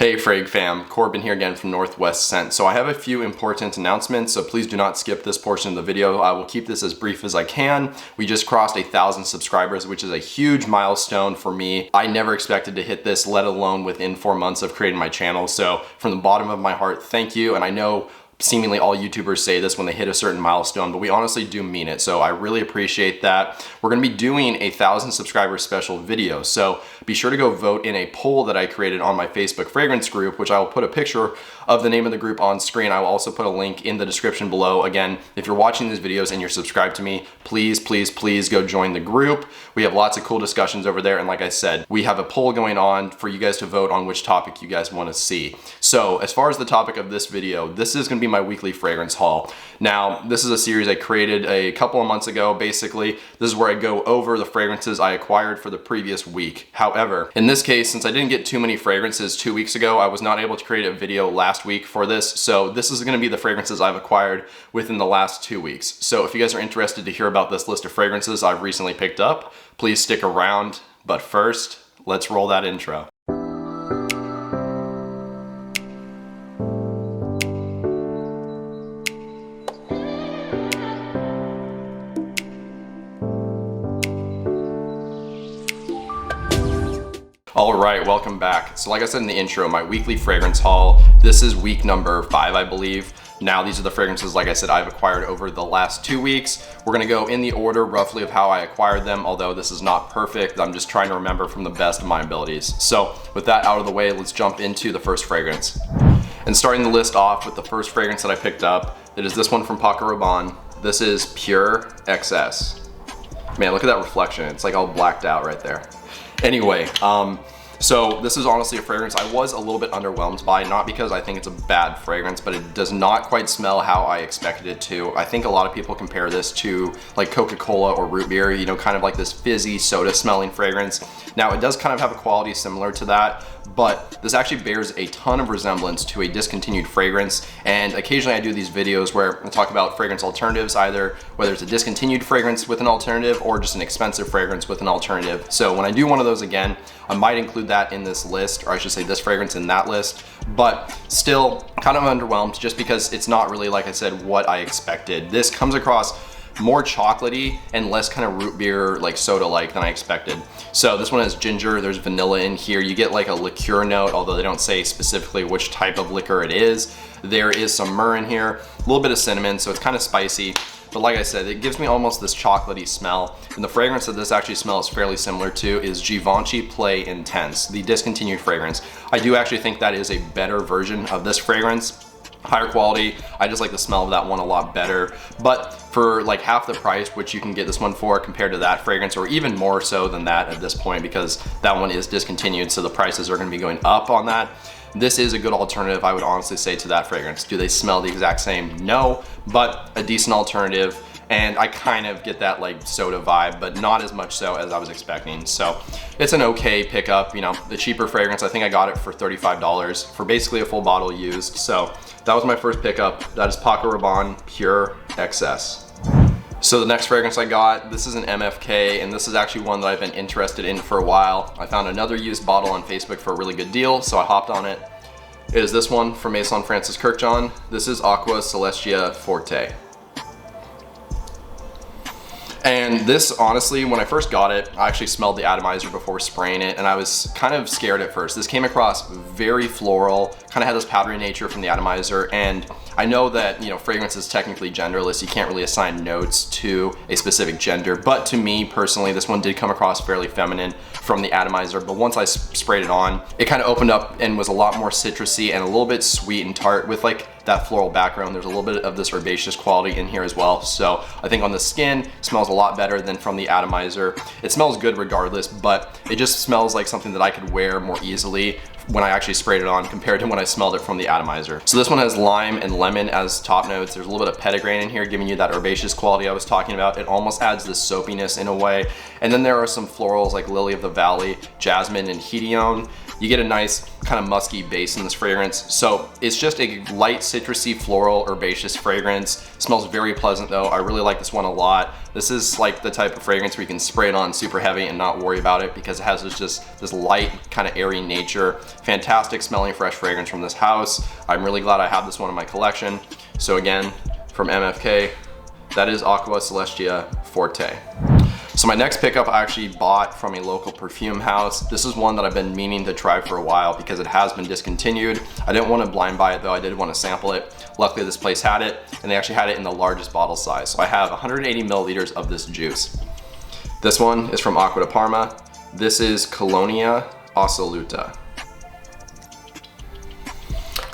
Hey Frag fam, Corbin here again from Northwest Scent. So I have a few important announcements, so please do not skip this portion of the video. I will keep this as brief as I can. We just crossed 1,000 subscribers, which is a huge milestone for me. I never expected to hit this, let alone within 4 months of creating my channel. So from the bottom of my heart, thank you. And I know seemingly all YouTubers say this when they hit a certain milestone, but we honestly do mean it. So I really appreciate that. We're gonna be doing a 1,000 subscribers special video. So be sure to go vote in a poll that I created on my Facebook fragrance group, which I will put a picture of the name of the group on screen. I will also put a link in the description below. Again, if you're watching these videos and you're subscribed to me, please go join the group. We have lots of cool discussions over there. And like I said, we have a poll going on for you guys to vote on which topic you guys wanna see. So as far as the topic of this video, this is gonna be my weekly fragrance haul. Now, this is a series I created a couple of months ago. Basically, this is where I go over the fragrances I acquired for the previous week. However, in this case, since I didn't get too many fragrances 2 weeks ago, I was not able to create a video last week for this. So this is gonna be the fragrances I've acquired within the last 2 weeks. So if you guys are interested to hear about this list of fragrances I've recently picked up, please stick around. But first, let's roll that intro. All right, welcome back. So like I said in the intro, my weekly fragrance haul, this is week number 5, I believe. Now these are the fragrances, like I said, I've acquired over the last 2 weeks. We're gonna go in the order roughly of how I acquired them, although this is not perfect. I'm just trying to remember from the best of my abilities. So with that out of the way, let's jump into the first fragrance. And starting the list off with the first fragrance that I picked up, it is this one from Paco Rabanne. This is Pure XS. Man, look at that reflection. It's like all blacked out right there. Anyway, so this is honestly a fragrance I was a little bit underwhelmed by, not because I think it's a bad fragrance, but it does not quite smell how I expected it to. I think a lot of people compare this to like Coca-Cola or root beer, you know, kind of like this fizzy soda smelling fragrance. Now it does kind of have a quality similar to that, but this actually bears a ton of resemblance to a discontinued fragrance. And occasionally I do these videos where I talk about fragrance alternatives, either whether it's a discontinued fragrance with an alternative or just an expensive fragrance with an alternative. So when I do one of those again, I might include that in this list, or I should say this fragrance in that list, but still kind of underwhelmed just because it's not really, like I said, what I expected. This comes across more chocolatey and less kind of root beer, like soda-like than I expected. So this one has ginger, there's vanilla in here. You get like a liqueur note, although they don't say specifically which type of liquor it is. There is some myrrh in here, a little bit of cinnamon, so it's kind of spicy. But like I said, it gives me almost this chocolatey smell. And the fragrance that this actually smells fairly similar to is Givenchy Play Intense, the discontinued fragrance. I do actually think that is a better version of this fragrance. Higher quality. I just like the smell of that one a lot better. But for like half the price, which you can get this one for compared to that fragrance, or even more so than that at this point, because that one is discontinued, so the prices are gonna be going up on that. This is a good alternative, I would honestly say, to that fragrance. Do they smell the exact same? No, but a decent alternative. And I kind of get that like soda vibe, but not as much so as I was expecting. So it's an okay pickup, you know, the cheaper fragrance. I think I got it for $35 for basically a full bottle used. So that was my first pickup. That is Paco Rabanne Pure XS. So the next fragrance I got, this is an MFK, and this is actually one that I've been interested in for a while. I found another used bottle on Facebook for a really good deal, so I hopped on it. It is this one from Maison Francis Kurkdjian. This is Aqua Celestia Forte. And this, honestly, when I first got it, I actually smelled the atomizer before spraying it, and I was kind of scared at first. This came across very floral, kind of had this powdery nature from the atomizer, and I know that, you know, fragrance is technically genderless. You can't really assign notes to a specific gender, but to me personally, this one did come across fairly feminine from the atomizer, but once I sprayed it on, it kind of opened up and was a lot more citrusy and a little bit sweet and tart with like that floral background. There's a little bit of this herbaceous quality in here as well. So I think on the skin, it smells a lot better than from the atomizer. It smells good regardless, but it just smells like something that I could wear more easily when I actually sprayed it on compared to when I smelled it from the atomizer. So this one has lime and lemon as top notes. There's a little bit of petitgrain in here, giving you that herbaceous quality I was talking about. It almost adds this soapiness in a way. And then there are some florals like lily of the valley, jasmine, and hedione. You get a nice kind of musky base in this fragrance. So it's just a light citrusy floral herbaceous fragrance. It smells very pleasant though. I really like this one a lot. This is like the type of fragrance where you can spray it on super heavy and not worry about it because it has this light, kind of airy nature. Fantastic smelling fresh fragrance from this house. I'm really glad I have this one in my collection. So again, from MFK, that is Aqua Celestia Forte. So my next pickup I actually bought from a local perfume house. This is one that I've been meaning to try for a while because it has been discontinued. I didn't want to blind buy it though, I did want to sample it. Luckily this place had it, and they actually had it in the largest bottle size. So I have 180 milliliters of this juice. This one is from Aqua de Parma. This is Colonia Assoluta.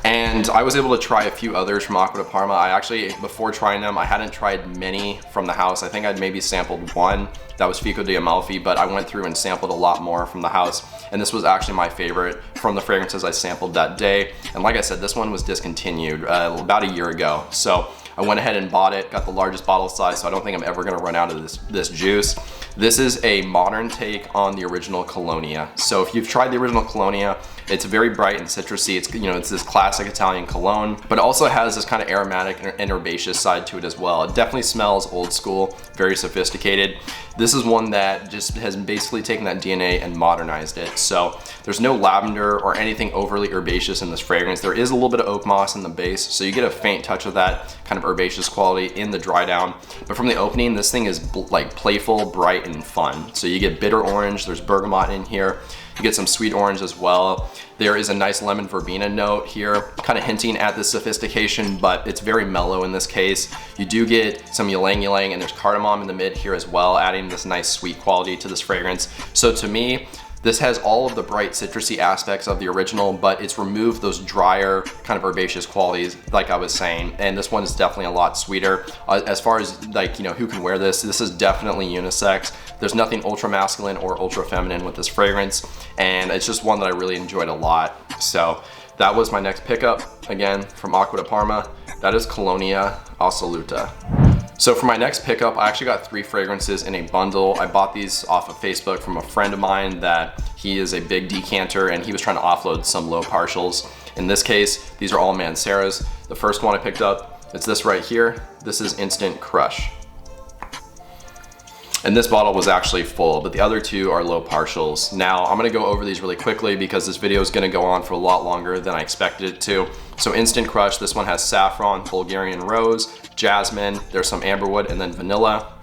And I was able to try a few others from Aqua de Parma. I actually, before trying them, I hadn't tried many from the house. I think I'd maybe sampled one. That was Fico di Amalfi, but I went through and sampled a lot more from the house. And this was actually my favorite from the fragrances I sampled that day. And like I said, this one was discontinued about a year ago. So I went ahead and bought it, got the largest bottle size, so I don't think I'm ever gonna run out of this juice. This is a modern take on the original Colonia. So if you've tried the original Colonia, it's very bright and citrusy. It's, you know, it's this classic Italian cologne, but it also has this kind of aromatic and herbaceous side to it as well. It definitely smells old school, very sophisticated. This is one that just has basically taken that DNA and modernized it. So there's no lavender or anything overly herbaceous in this fragrance. There is a little bit of oak moss in the base, so you get a faint touch of that kind of herbaceous quality in the dry down. But from the opening, this thing is like playful, bright, and fun. So you get bitter orange, there's bergamot in here. You get some sweet orange as well. There is a nice lemon verbena note here, kind of hinting at the sophistication, but it's very mellow in this case. You do get some ylang ylang, and there's cardamom in the mid here as well, adding this nice sweet quality to this fragrance. So to me, this has all of the bright citrusy aspects of the original, but it's removed those drier kind of herbaceous qualities like I was saying. And this one is definitely a lot sweeter. As far as like, you know, who can wear this, this is definitely unisex. There's nothing ultra masculine or ultra feminine with this fragrance. And it's just one that I really enjoyed a lot. So that was my next pickup, again, from Aqua de Parma. That is Colonia Assoluta. So for my next pickup, I actually got 3 fragrances in a bundle. I bought these off of Facebook from a friend of mine that he is a big decanter and he was trying to offload some low partials. In this case, these are all Manceras. The first one I picked up, it's this right here. This is Instant Crush. And this bottle was actually full, but the other 2 are low partials. Now, I'm gonna go over these really quickly because this video is gonna go on for a lot longer than I expected it to. So Instant Crush, this one has saffron, Bulgarian rose, jasmine, there's some amberwood, and then vanilla.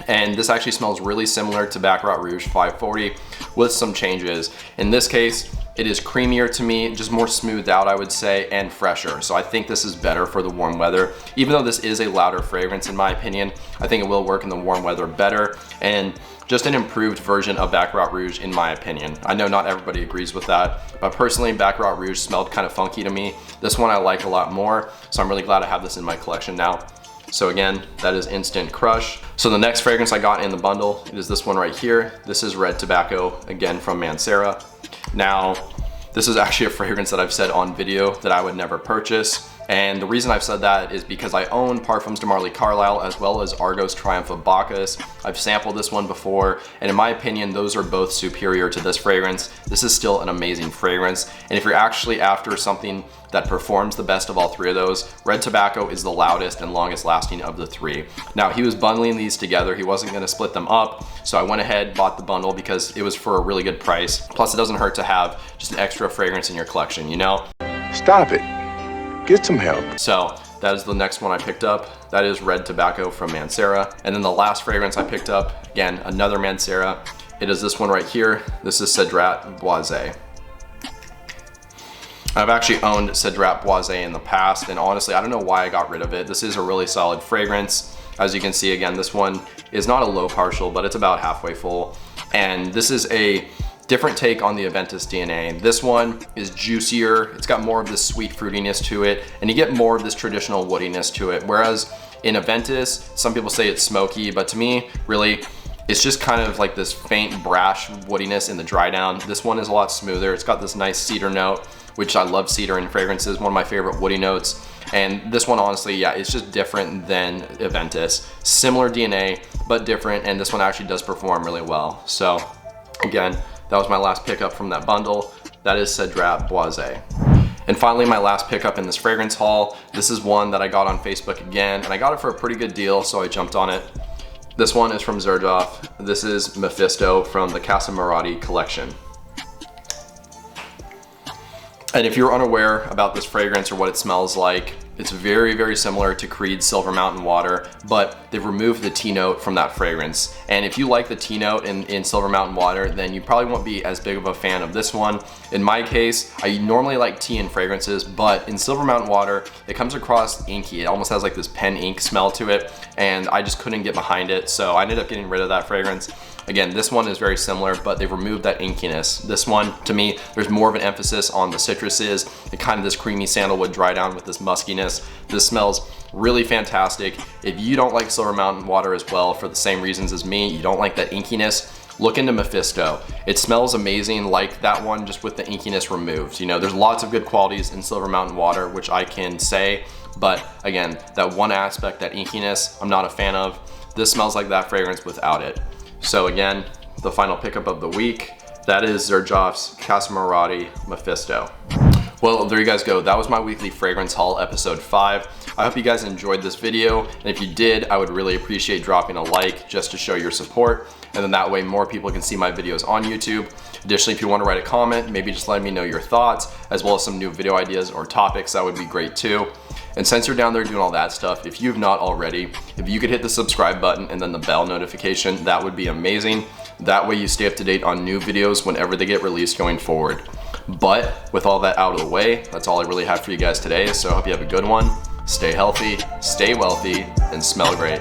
And this actually smells really similar to Baccarat Rouge 540 with some changes. In this case, it is creamier to me, just more smoothed out, I would say, and fresher. So I think this is better for the warm weather. Even though this is a louder fragrance, in my opinion, I think it will work in the warm weather better. And just an improved version of Baccarat Rouge, in my opinion. I know not everybody agrees with that, but personally, Baccarat Rouge smelled kind of funky to me. This one I like a lot more, so I'm really glad I have this in my collection now. So again, that is Instant Crush. So the next fragrance I got in the bundle is this one right here. This is Red Tobacco, again from Mancera. Now, this is actually a fragrance that I've said on video that I would never purchase. And the reason I've said that is because I own Parfums de Marly Carlisle as well as Argos Triumph of Bacchus. I've sampled this one before, and in my opinion, those are both superior to this fragrance. This is still an amazing fragrance. And if you're actually after something that performs the best of all 3 of those, Red Tobacco is the loudest and longest lasting of the 3. Now, he was bundling these together. He wasn't gonna split them up. So I went ahead, bought the bundle because it was for a really good price. Plus, it doesn't hurt to have just an extra fragrance in your collection, you know? Stop it. Get some help. So that is the next one I picked up. That is Red Tobacco from Mancera. And then the last fragrance I picked up, again, another Mancera. It is this one right here. This is Cedrat Boisé. I've actually owned Cedrat Boisé in the past, and honestly, I don't know why I got rid of it. This is a really solid fragrance. As you can see, again, this one is not a low partial, but it's about halfway full. And this is a different take on the aventus DNA. This one is juicier. It's got more of this sweet fruitiness to it, and you get more of this traditional woodiness to it. Whereas in aventus, some people say it's smoky, but to me, really, it's just kind of like this faint brash woodiness in the dry down. This one is a lot smoother. It's got this nice cedar note, which I love cedar in fragrances, one of my favorite woody notes. And this one, honestly, yeah, it's just different than aventus. Similar DNA, but different, and this one actually does perform really well. So again, that was my last pickup from that bundle. That is Cedrat Boisé. And finally, my last pickup in this fragrance haul. This is one that I got on Facebook again, and I got it for a pretty good deal, so I jumped on it. This one is from XerJoff. This is Mephisto from the CMRRA collection. And if you're unaware about this fragrance or what it smells like, it's very, very similar to Creed's Silver Mountain Water, but they've removed the tea note from that fragrance. And if you like the tea note in Silver Mountain Water, then you probably won't be as big of a fan of this one. In my case, I normally like tea in fragrances, but in Silver Mountain Water, it comes across inky. It almost has like this pen ink smell to it, and I just couldn't get behind it, so I ended up getting rid of that fragrance. Again, this one is very similar, but they've removed that inkiness. This one, to me, there's more of an emphasis on the citruses and kind of this creamy sandalwood dry down with this muskiness. This smells really fantastic. If you don't like Silver Mountain Water as well, for the same reasons as me, you don't like that inkiness, look into Mephisto. It smells amazing like that one, just with the inkiness removed. You know, there's lots of good qualities in Silver Mountain Water, which I can say, but again, that one aspect, that inkiness, I'm not a fan of. This smells like that fragrance without it. So again, the final pickup of the week, that is XerJoff's CMRRA Mephisto. Well, there you guys go. That was my weekly fragrance haul, episode 5. I hope you guys enjoyed this video, and if you did, I would really appreciate dropping a like just to show your support, and then that way more people can see my videos on YouTube. Additionally, if you want to write a comment, maybe just let me know your thoughts, as well as some new video ideas or topics, that would be great too. And since you're down there doing all that stuff, if you've not already, if you could hit the subscribe button and then the bell notification, that would be amazing. That way you stay up to date on new videos whenever they get released going forward. But with all that out of the way, that's all I really have for you guys today. So I hope you have a good one. Stay healthy, stay wealthy, and smell great.